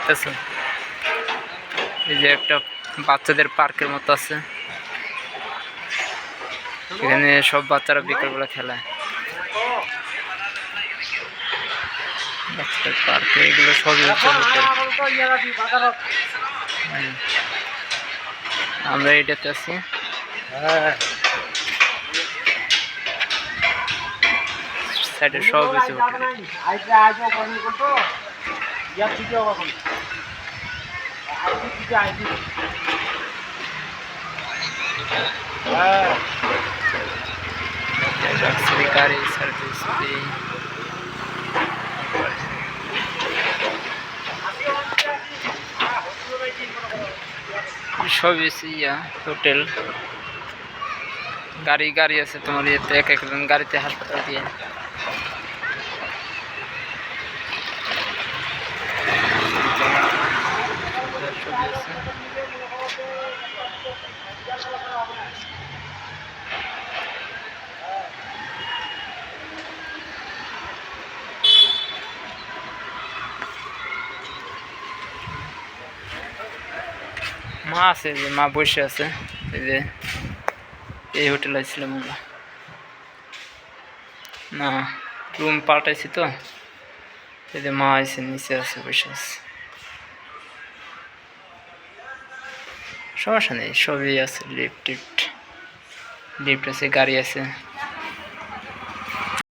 দেখতেছো এই যে একটা বাচ্চাদের পার্কের মতো আছে, এখানে সব বাচ্চারা বিকালবেলা খেলায়। বাচ্চাদের পার্কে এগুলো সবই হচ্ছে হোটেল। আমরা এটাতে আছি। সাইডে সব হচ্ছে হোটেল। গাড়ি সার্ভিস ফ্রি। সবই ইয়া হোটেল। গাড়ি আছে তোমার ইয়েতে, এক একজন গাড়িতে হাসপাতাল দিয়ে। মা আছে, যে মা বসে আছে। এই যে এই হোটেলে ছিলাম আমরা, না রুম পাল্টাইছি তো, এই যে মা আছে নিচে আছে, বসে আছে। সমস্যা নেই, সবই আছে, লিফট আছে, গাড়ি আছে।